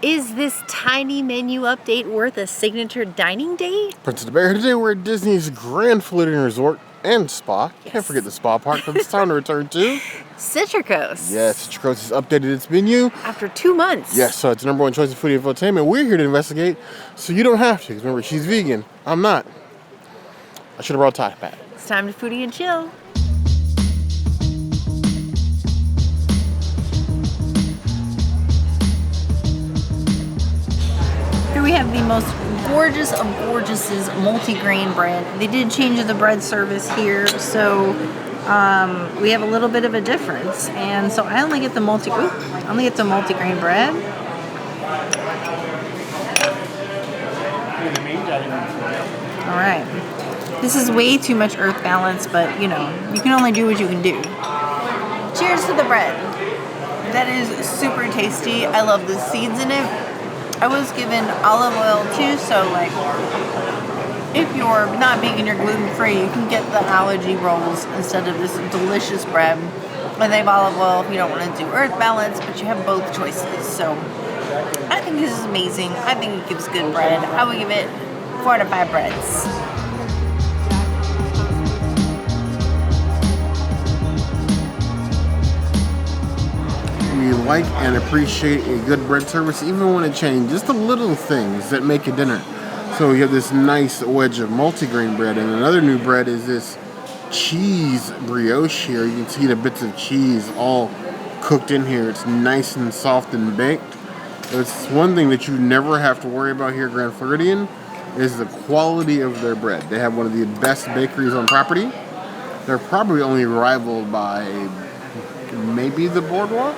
Is this tiny menu update worth a signature dining day? Princess the Bear, today we're at Disney's Grand Floridian Resort and Spa. Yes. Can't forget the spa part, but it's time to return to Citricos. Yes, Citricos has updated its menu. After 2 months. Yes, so it's the #1 choice of foodie infotainment. We're here to investigate, so you don't have to. Because remember, she's vegan. I'm not. I should have brought a tie pad. It's time to foodie and chill. Here we have the most gorgeous of gorgeouses multigrain bread. They did change the bread service here, so we have a little bit of a difference. And so I only get the multigrain bread. All right. This is way too much earth balance, but you know, you can only do what you can do. Cheers to the bread. That is super tasty. I love the seeds in it. I was given olive oil too, so like if you're not vegan, you're gluten-free, you can get the allergy rolls instead of this delicious bread. And they have olive oil if you don't want to do earth balance, but you have both choices. So I think this is amazing. I think it gives good bread. I would give it 4 out of 5 breads. We like and appreciate a good bread service, even when it changes. Just the little things that make a dinner. So you have this nice wedge of multigrain bread, and another new bread is this cheese brioche here. You can see the bits of cheese all cooked in here. It's nice and soft and baked. It's one thing that you never have to worry about here at Grand Floridian is the quality of their bread. They have one of the best bakeries on property. They're probably only rivaled by maybe the Boardwalk?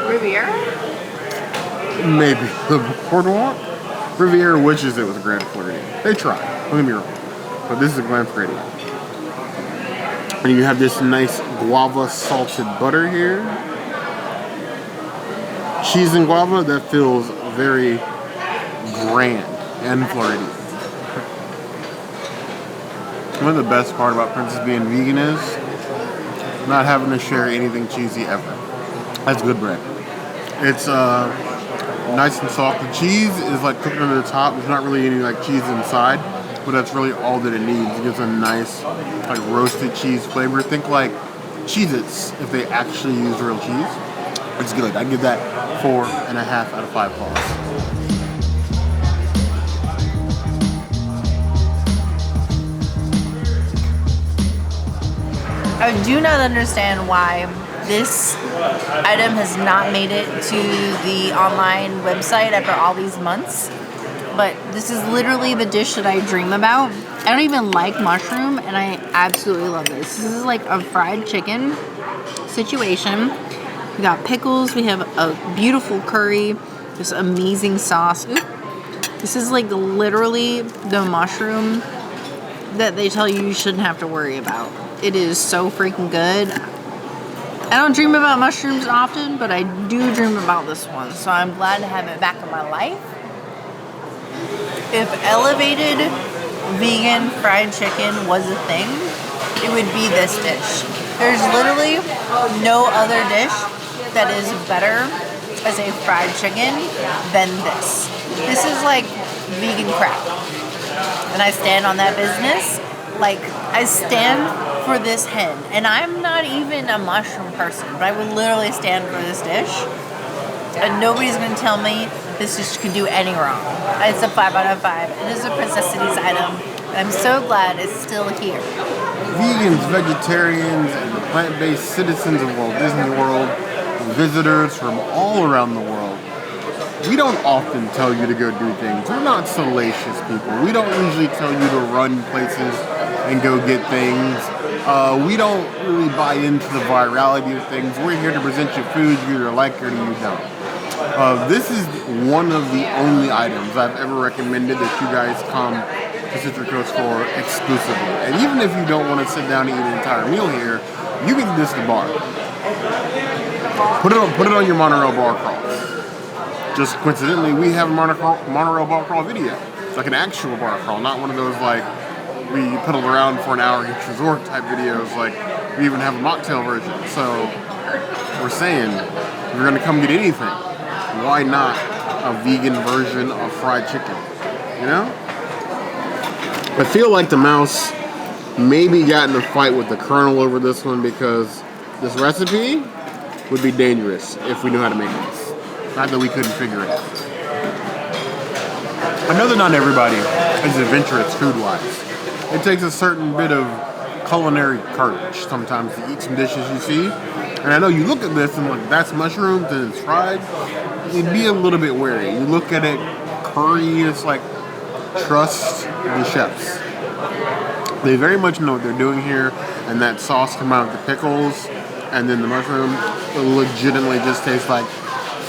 Riviera? Maybe the Boardwalk? Riviera wishes it was Grand Floridian. They try, don't get me wrong. But this is a Grand Floridian. And you have this nice guava salted butter here. Cheese and guava, that feels very grand and Floridian. One of the best part about Princess being vegan is not having to share anything cheesy ever. That's good bread. It's nice and soft. The cheese is like cooked under the top. There's not really any like cheese inside, but that's really all that it needs. It gives a nice like roasted cheese flavor. Think like Cheez-Its if they actually use real cheese. It's good. I give that 4.5 out of 5 paws. I do not understand why this item has not made it to the online website after all these months, but this is literally the dish that I dream about. I don't even like mushroom, and I absolutely love this. This is like a fried chicken situation. We got pickles, we have a beautiful curry, this amazing sauce. Ooh. This is like literally the mushroom that they tell you shouldn't have to worry about. It is so freaking good. I don't dream about mushrooms often, but I do dream about this one. So I'm glad to have it back in my life. If elevated vegan fried chicken was a thing, it would be this dish. There's literally no other dish that is better as a fried chicken than this. This is like vegan crap. And I stand on that business. Like, I stand for this hen. And I'm not even a mushroom person, but I would literally stand for this dish. And nobody's going to tell me this dish could do any wrong. It's a 5 out of 5. It is a Princess Cities item. And I'm so glad it's still here. Vegans, vegetarians, and the plant-based citizens of Walt Disney World, visitors from all around the world, we don't often tell you to go do things. We're not salacious people. We don't usually tell you to run places and go get things. We don't really buy into the virality of things. We're here to present you food you either like or you don't. This is one of the only items I've ever recommended that you guys come to Citricos for exclusively. And even if you don't want to sit down and eat an entire meal here, you can do this at the bar. Put it on your monorail bar crawl. Just coincidentally, we have a monorail bar crawl video. It's like an actual bar crawl, not one of those like we pedaled around for an hour at each resort type videos. Like we even have a mocktail version. So we're saying if you're gonna come get anything, why not a vegan version of fried chicken. You know? I feel like the mouse maybe got in a fight with the Colonel over this one because this recipe would be dangerous if we knew how to make this. Not that we couldn't figure it out. I know that not everybody is adventurous food-wise. It takes a certain bit of culinary courage sometimes to eat some dishes you see. And I know you look at this and like, that's mushrooms and it's fried. You'd be a little bit wary. You look at it, curry, it's like, trust the chefs. They very much know what they're doing here, and that sauce come out of the pickles, and then the mushroom, it legitimately just tastes like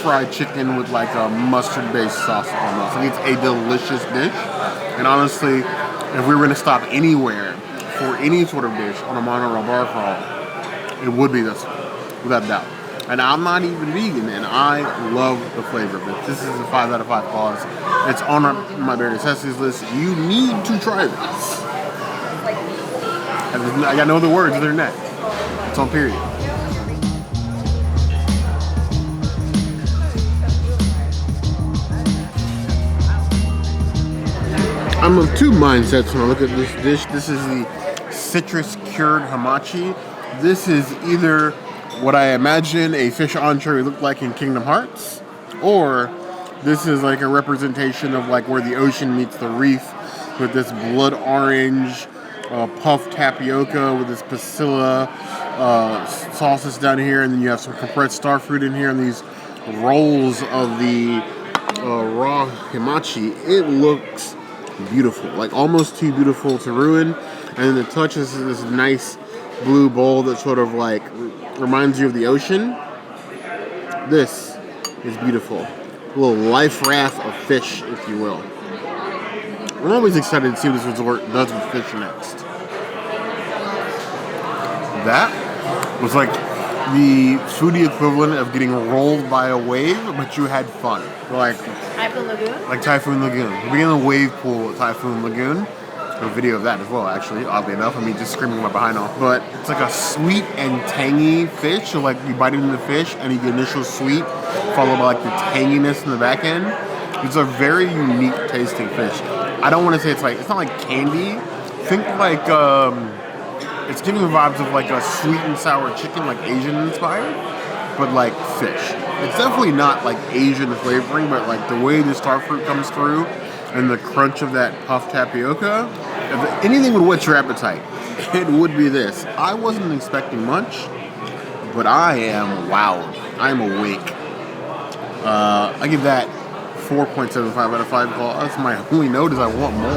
fried chicken with like a mustard-based sauce almost. Like it's a delicious dish, and honestly, if we were gonna stop anywhere for any sort of dish on a monorail bar crawl, it would be this one, without doubt. And I'm not even vegan, and I love the flavor of it. This is a 5 out of 5 clause. It's on my bare necessities list. You need to try this. I got no other words other than that. It's on period. I'm of two mindsets when I look at this dish. This is the citrus cured hamachi. This is either what I imagine a fish entree would look like in Kingdom Hearts, or this is like a representation of like where the ocean meets the reef with this blood orange puffed tapioca with this Pasilla sauces down here, and then you have some compressed starfruit in here and these rolls of the raw hamachi. It looks beautiful, like almost too beautiful to ruin. And then the touches of this nice blue bowl that sort of like reminds you of the ocean. This is beautiful. A little life raft of fish, if you will. I'm always excited to see what this resort does with fish next. That was like the foodie equivalent of getting rolled by a wave, but you had fun. Like Typhoon Lagoon? Like Typhoon Lagoon. We began the wave pool at Typhoon Lagoon. A video of that as well, actually, oddly enough. I mean, just screaming my behind off. But it's like a sweet and tangy fish. So like you bite into the fish and you get initial sweet, followed by like the tanginess in the back end. It's a very unique tasting fish. I don't want to say it's not like candy. Think like, it's giving vibes of like a sweet and sour chicken, like Asian inspired, but like fish. It's definitely not like Asian flavoring, but like the way the starfruit comes through and the crunch of that puffed tapioca, if anything would whet your appetite, it would be this. I wasn't expecting much, but I am wowed. I am awake. I give that 4.75 out of 5. That's my only note is I want more.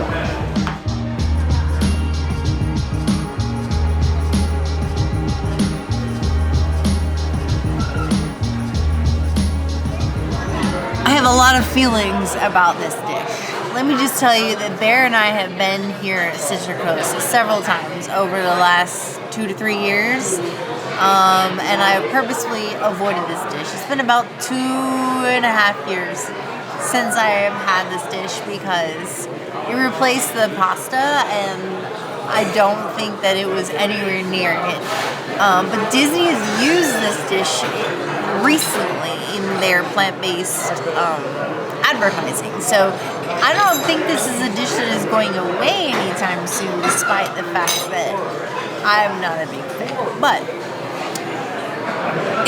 I have a lot of feelings about this dish. Let me just tell you that Bear and I have been here at Citricos several times over the last 2 to 3 years, and I have purposefully avoided this dish. It's been about 2.5 years since I have had this dish because it replaced the pasta, and I don't think that it was anywhere near it. But Disney has used this dish recently in their plant-based advertising. So I don't think this is a dish that is going away anytime soon, despite the fact that I'm not a big fan. But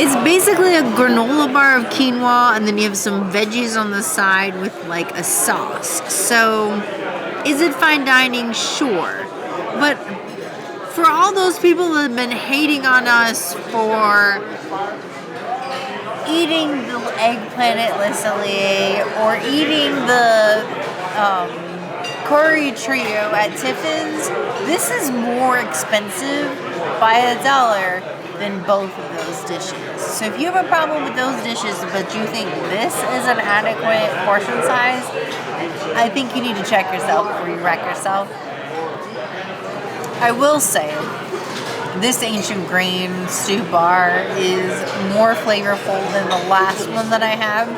it's basically a granola bar of quinoa, and then you have some veggies on the side with like a sauce. So is it fine dining? Sure. But for all those people that have been hating on us for eating the eggplant at Le Celeriac or eating the curry trio at Tiffin's, this is more expensive by $1 than both of those dishes. So if you have a problem with those dishes but you think this is an adequate portion size, I think you need to check yourself before you wreck yourself. I will say, this ancient grain stew bar is more flavorful than the last one that I have,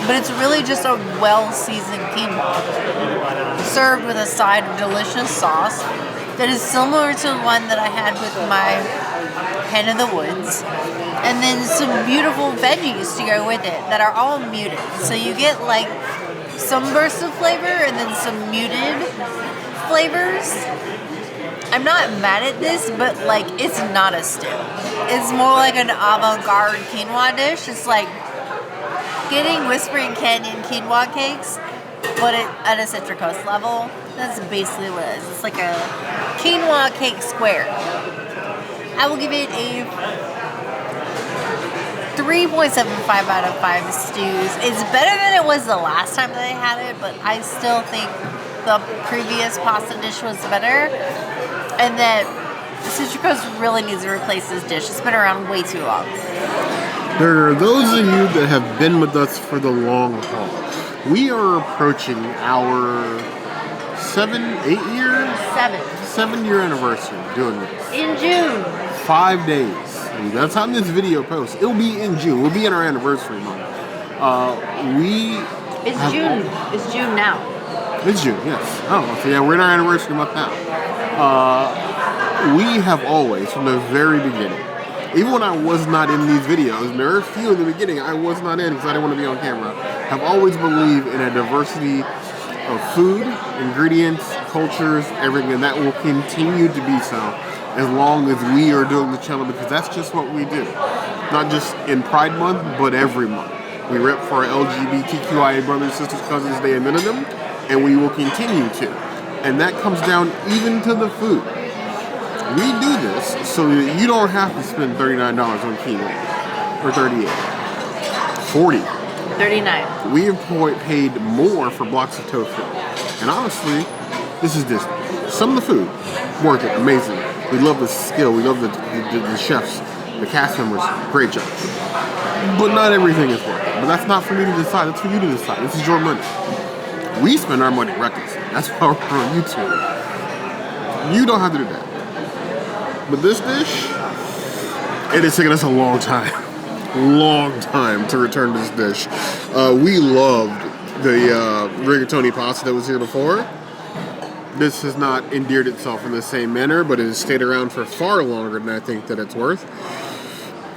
but it's really just a well-seasoned quinoa served with a side of delicious sauce that is similar to the one that I had with my Hen of the Woods. and then some beautiful veggies to go with it that are all muted. So you get like some bursts of flavor and then some muted flavors. I'm not mad at this, but like it's not a stew. It's more like an avant-garde quinoa dish. It's like getting Whispering Canyon quinoa cakes, but at a Citricos level. That's basically what it is. It's like a quinoa cake square. I will give it a 3.75 out of 5 stews. It's better than it was the last time that I had it, but I still think the previous pasta dish was better. And that Citricos really needs to replace this dish. It's been around way too long. There are those of you that have been with us for the long haul. We are approaching our 7-year anniversary doing this. In June. 5 days. And that's how this video posts. It'll be in June. We'll be in our anniversary month. It's June. It's June now. It's June, yes. Oh, so yeah, we're in our anniversary month now. We have always, from the very beginning, even when I was not in these videos, and there were a few in the beginning I was not in because I didn't want to be on camera, have always believed in a diversity of food, ingredients, cultures, everything, and that will continue to be so as long as we are doing the channel, because that's just what we do. Not just in Pride Month, but every month. We rep for our LGBTQIA brothers, sisters, cousins, they invented them, and we will continue to. And that comes down even to the food. We do this so that you don't have to spend $39 on quinoa, or $38, $40. $39. We have paid more for blocks of tofu. And honestly, this is Disney. Some of the food, worth it, amazing. We love the skill, we love the chefs, the cast members, great job. But not everything is worth it. But that's not for me to decide, that's for you to decide. This is your money. We spend our money recklessly. That's why we're on YouTube. You don't have to do that. But this dish, it has taken us a long time to return to this dish. We loved the rigatoni pasta that was here before. This has not endeared itself in the same manner, but it has stayed around for far longer than I think that it's worth.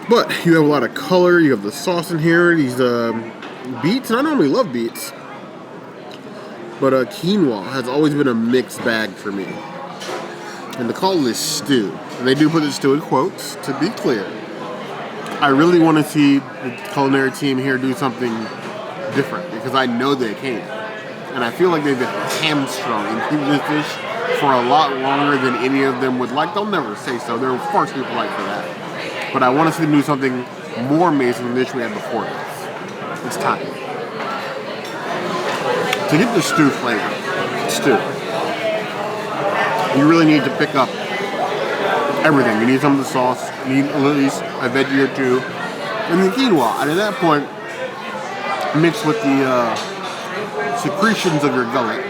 But you have a lot of color, you have the sauce in here, these beets, and I normally love beets, but quinoa has always been a mixed bag for me. And to call this stew, and they do put this stew in quotes, to be clear. I really want to see the culinary team here do something different, because I know they can. And I feel like they've been hamstrung in keeping this dish for a lot longer than any of them would like. They'll never say so. There are, of course, people like for that. But I want to see them do something more amazing than the dish we had before this. It's time. To get the stew flavor, you really need to pick up everything. You need some of the sauce, you need at least a veggie or two, and the quinoa. And at that point, mixed with the secretions of your gullet,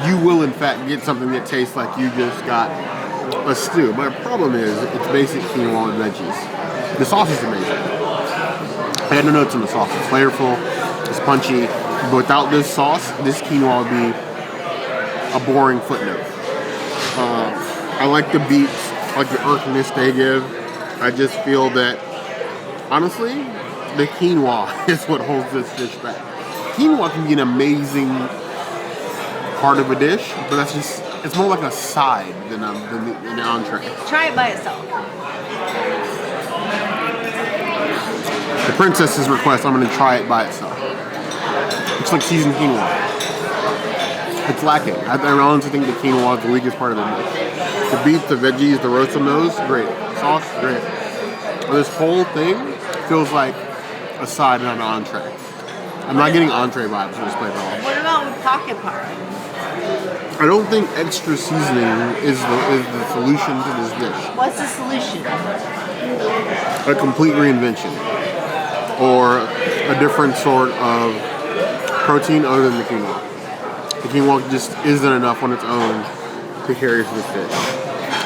you will in fact get something that tastes like you just got a stew. My problem is it's basic quinoa and veggies. The sauce is amazing. I had no notes on the sauce. It's flavorful, it's punchy. But without this sauce, this quinoa would be a boring footnote. I like the beets, I like the earthiness they give. I just feel that, honestly, the quinoa is what holds this dish back. Quinoa can be an amazing part of a dish, but that's just, it's more like a side than an entree. Try it by itself. The princess's request, I'm going to try it by itself. It's like seasoned quinoa. It's lacking. I honestly think the quinoa is the weakest part of the dish. The beets, the veggies, the roast on those, great. Sauce, great. But this whole thing feels like a side, not an entree. I'm not getting entree vibes from this plate at all. What about with pocket part? I don't think extra seasoning is the solution to this dish. What's the solution? A complete reinvention. Or a different sort of protein other than the quinoa. The quinoa just isn't enough on its own to carry for this dish.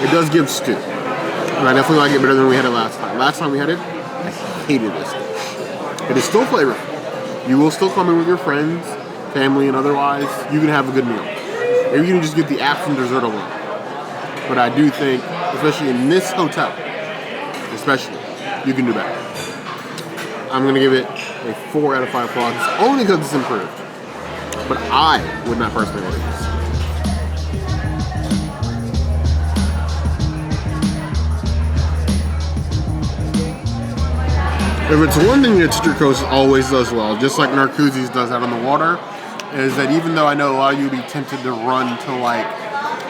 It does give stew. And I definitely like it better than we had it last time. Last time we had it, I hated this dish. It is still flavorful. You will still come in with your friends, family, and otherwise, you can have a good meal. Maybe you can just get the apps and dessert alone. But I do think, especially in this hotel, you can do better. I'm gonna give it a 4 out of 5 claws, only because it's improved. But I would not personally order this. If it's one thing that Citricos always does well, just like Narcoossee's does out on the water, is that even though I know a lot of you would be tempted to run to like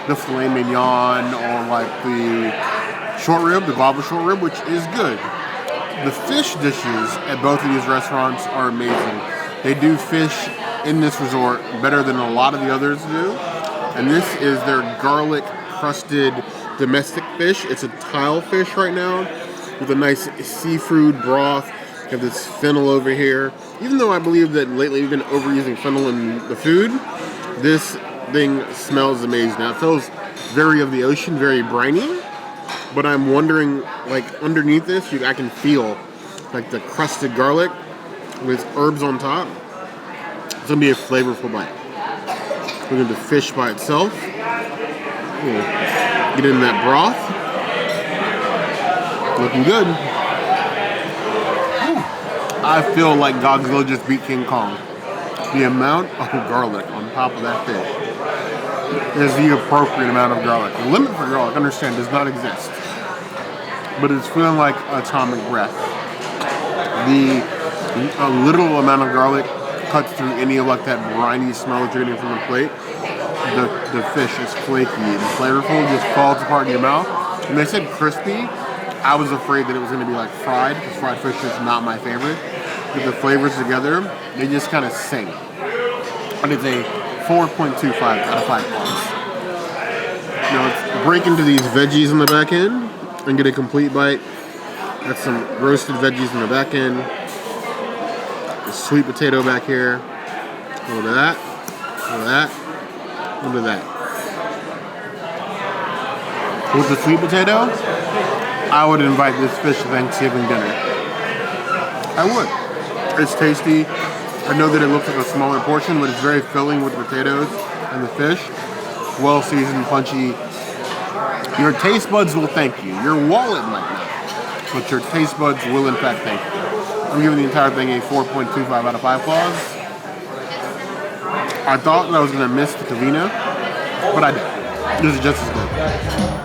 the filet mignon or like the short rib, the Guava short rib, which is good, the fish dishes at both of these restaurants are amazing. They do fish in this resort better than a lot of the others do. And this is their garlic-crusted domestic fish. It's a tile fish right now with a nice seafood broth. You have this fennel over here. Even though I believe that lately we've been overusing fennel in the food, this thing smells amazing. Now it feels very of the ocean, very briny. But I'm wondering, like underneath this, I can feel like the crusted garlic with herbs on top. It's gonna be a flavorful bite. We're gonna do fish by itself. We'll get in that broth. Looking good. I feel like Godzilla just beat King Kong. The amount of garlic on top of that fish is the appropriate amount of garlic. The limit for garlic, understand, does not exist. But it's feeling like atomic breath. A little amount of garlic cuts through any of like that briny smell that you're getting from the plate. The fish is flaky and flavorful, just falls apart in your mouth. And they said crispy. I was afraid that it was going to be like fried, because fried fish is not my favorite. But the flavors together, they just kind of sing. But it's a 4.25 out of 5 claws. Now let's break into these veggies in the back end and get a complete bite. Got some roasted veggies in the back end. The sweet potato back here. A little bit of that. A little of that. A little bit of that. With the sweet potato, I would invite this fish to Thanksgiving dinner. I would. It's tasty. I know that it looks like a smaller portion, but it's very filling with the potatoes and the fish. Well seasoned, punchy. Your taste buds will thank you. Your wallet might not, but your taste buds will in fact thank you. I'm giving the entire thing a 4.25 out of 5 claws. I thought that I was going to miss the Cavina, but I didn't. This is just as good.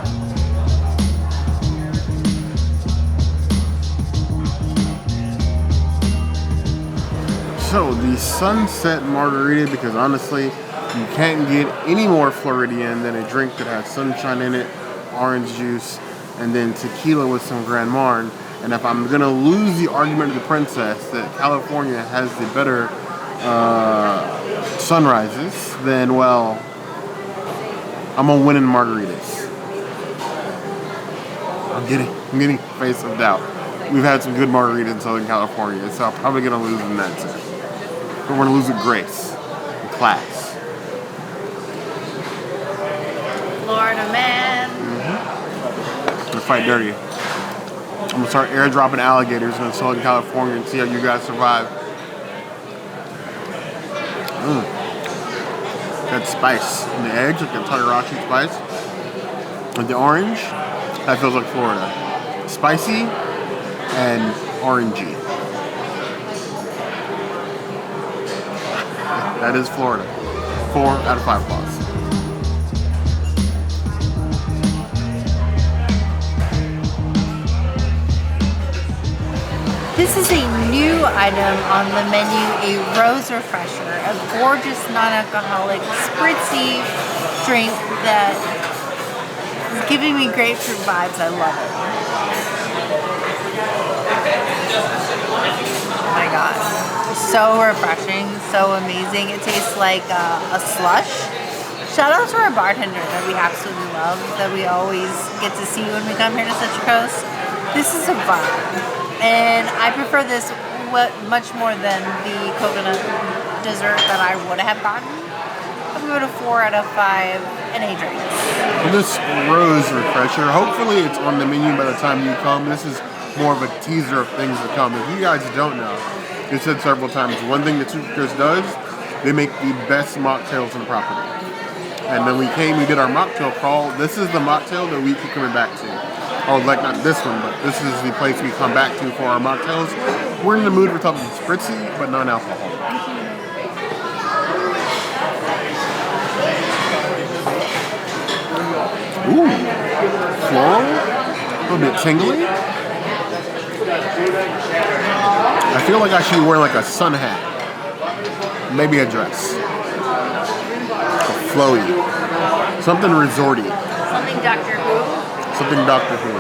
So the Sunset Margarita, because honestly, you can't get any more Floridian than a drink that has sunshine in it, orange juice, and then tequila with some Grand Marnier. And if I'm gonna lose the argument of the princess that California has the better sunrises, then well, I'm gonna win in margaritas. I'm getting face of doubt. We've had some good margaritas in Southern California, so I'm probably gonna lose in that sense. But we're gonna lose with grace and class. Florida man. I'm gonna fight dirty. I'm gonna start airdropping alligators in Southern California and see how you guys survive. That spice on the edge, like the Tagarashi spice. And the orange, that feels like Florida. Spicy and orangey. That is Florida. 4 out of 5 claws. This is a new item on the menu, a rose refresher, a gorgeous non-alcoholic spritzy drink that is giving me grapefruit vibes. I love it. Oh my god. So refreshing, so amazing. It tastes like a slush. Shout out to our bartender that we absolutely love, that we always get to see when we come here to Citricos. This is a vibe. And I prefer this much more than the coconut dessert that I would have gotten. I'm going to go to 4 out of 5 NA drinks. Well, this rose refresher, hopefully it's on the menu by the time you come. This is more of a teaser of things to come. If you guys don't know, we said several times, one thing that Citricos does, they make the best mocktails on the property. And then we did our mocktail crawl. This is the mocktail that we keep coming back to. Oh, like not this one, but this is the place we come back to for our mocktails. We're in the mood for something spritzy, but non-alcoholic. Ooh, floral, a little bit tingly. I feel like I should be wearing like a sun hat, maybe a dress, a flowy, something resorty. Something Doctor Who. Something Doctor Who.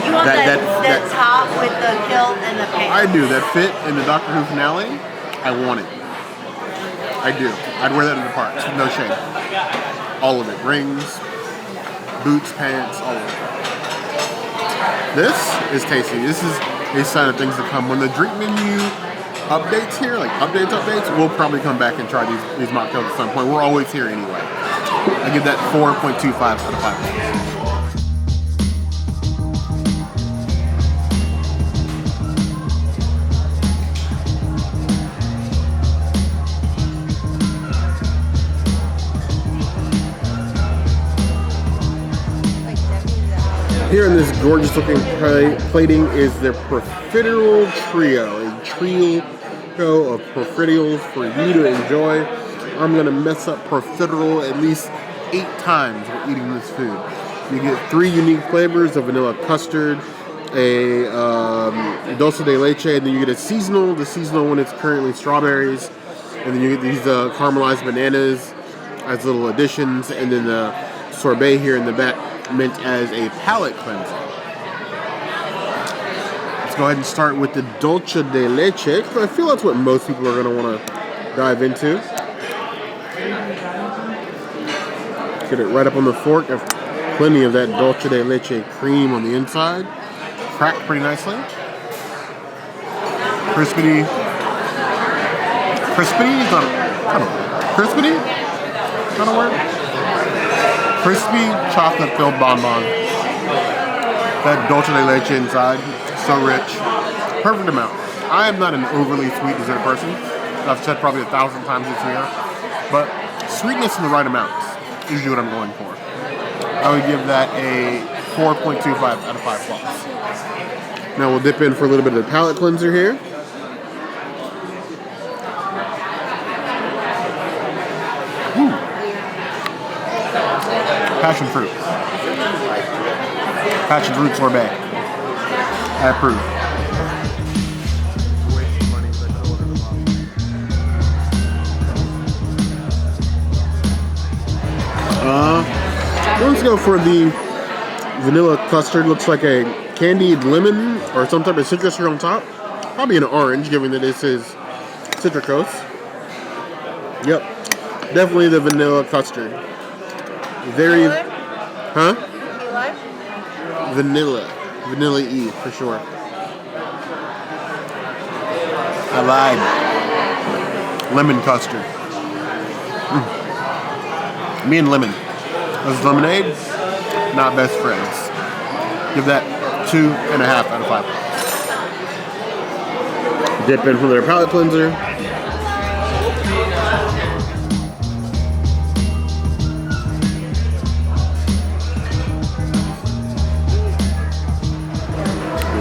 You want that top with the kilt and the pants? I do. That fit in the Doctor Who finale, I want it. I do. I'd wear that in the parks, no shame. All of it. Rings, boots, pants, all of it. This is tasty. This is a sign of things to come. When the drink menu updates here, like updates, we'll probably come back and try these mocktails at some point. We're always here anyway. I give that 4.25 out of 5 points. Here in this gorgeous looking plating is their profiterole trio, a trio of profiteroles for you to enjoy. I'm going to mess up profiterole at least 8 times while eating this food. You get 3 unique flavors of vanilla custard, a dulce de leche, and then you get a seasonal. The seasonal one is currently strawberries, and then you get these caramelized bananas as little additions, and then the sorbet here in the back meant as a palate cleanser. Let's go ahead and start with the dulce de leche, because I feel that's what most people are going to want to dive into. Get it right up on the fork. Have plenty of that dulce de leche cream on the inside. Cracked pretty nicely. Crispity. Crispity is not crispity? Not a word? Crispy chocolate-filled bonbon. That dulce de leche inside, so rich. Perfect amount. I am not an overly sweet dessert person. I've said probably 1,000 times this year. But sweetness in the right amount is usually what I'm going for. I would give that a 4.25 out of 5 flops. Now we'll dip in for a little bit of the palate cleanser here. Woo. Passion fruit. Passion fruit sorbet. I approve. Let's go for the vanilla custard. Looks like a candied lemon or some type of citrus here on top. Probably an orange, given that this is Citricos. Yep, definitely the vanilla custard. Very, huh? Vanilla-y for sure. I lied. Lemon custard. Me and lemon. This is lemonade, not best friends. Give that 2.5 out of 5. Dip in for their palate cleanser.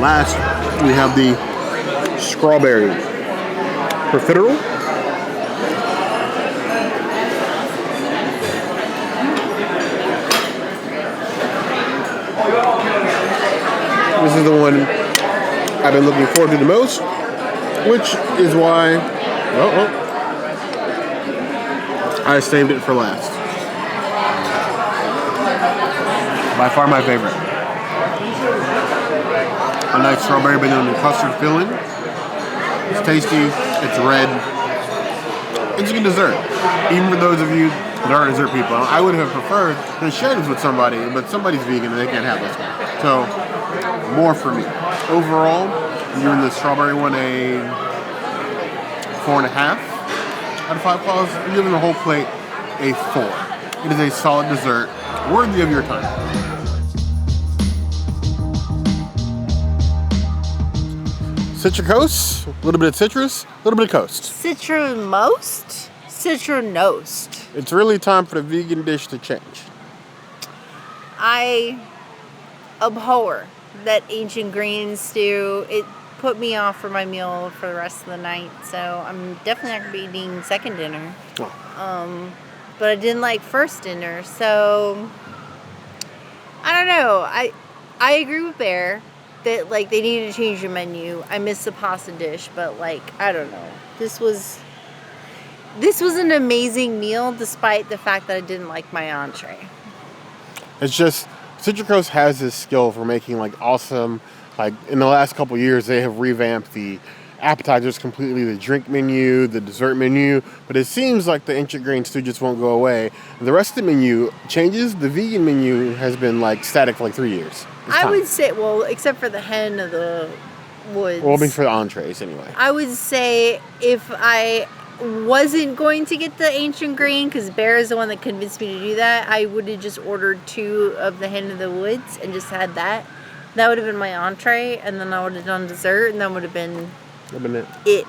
Last, we have the strawberry profiterole. This is the one I've been looking forward to the most, which is why I saved it for last. By far my favorite. A nice strawberry banana and custard filling. It's tasty, it's red. It's a good dessert. Even for those of you that aren't dessert people, I would have preferred to share this with somebody, but somebody's vegan and they can't have this one. So, more for me. Overall, you're in the strawberry one a 4.5 out of 5 claws. You're giving the whole plate a 4. It is a solid dessert, worthy of your time. Citricos, a little bit of citrus, a little bit of coast. Citranost? Citranost. It's really time for the vegan dish to change. I abhor that ancient grain stew. It put me off for my meal for the rest of the night. So I'm definitely not going to be eating second dinner. Oh. But I didn't like first dinner. So I don't know. I agree with Bear that like they needed to change the menu. I miss the pasta dish, but like I don't know. This was an amazing meal despite the fact that I didn't like my entree. It's just Citricos has this skill for making like awesome. Like in the last couple years, they have revamped the appetizers completely, the drink menu, the dessert menu. But it seems like the ancient grain stew just won't go away. And the rest of the menu changes. The vegan menu has been like static for like 3 years. I would say, well, except for the hen of the woods. Well, I mean for the entrees anyway. I would say if I wasn't going to get the ancient grain, because Bear is the one that convinced me to do that, I would have just ordered 2 of the hen of the woods and just had that. That would have been my entree, and then I would have done dessert, and that would have been it.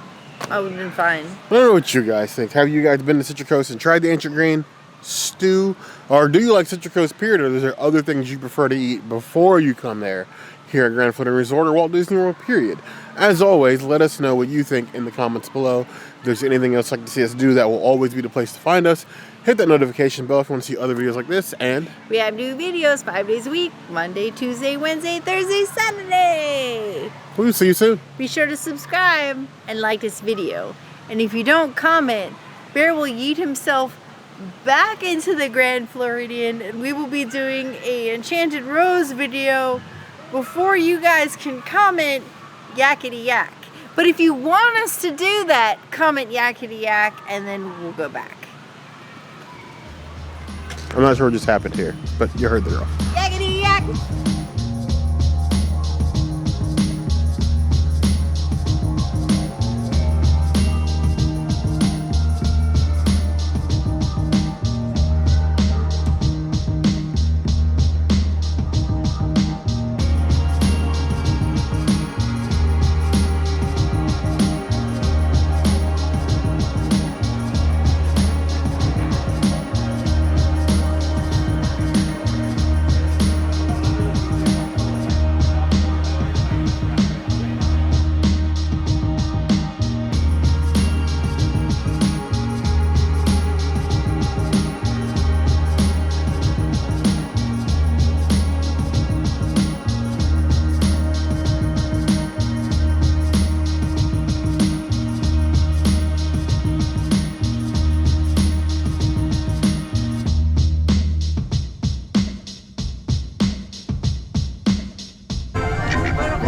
I would have been fine. I don't know what you guys think. Have you guys been to Citricos and tried the ancient grain stew? Or do you like Citricos period, or is there other things you prefer to eat before you come there here at Grand Floridian Resort or Walt Disney World period? As always, let us know what you think in the comments below. If there's anything else you'd like to see us do, that will always be the place to find us. Hit that notification bell if you want to see other videos like this, and we have new videos 5 days a week, Monday, Tuesday, Wednesday, Thursday, Saturday. We'll see you soon. Be sure to subscribe and like this video. And if you don't comment, Bear will yeet himself back into the Grand Floridian, and we will be doing a Enchanted Rose video before you guys can comment yakety yak. But if you want us to do that, comment yakety yak, and then we'll go back. I'm not sure what just happened here, but you heard the girl. Yakety yak!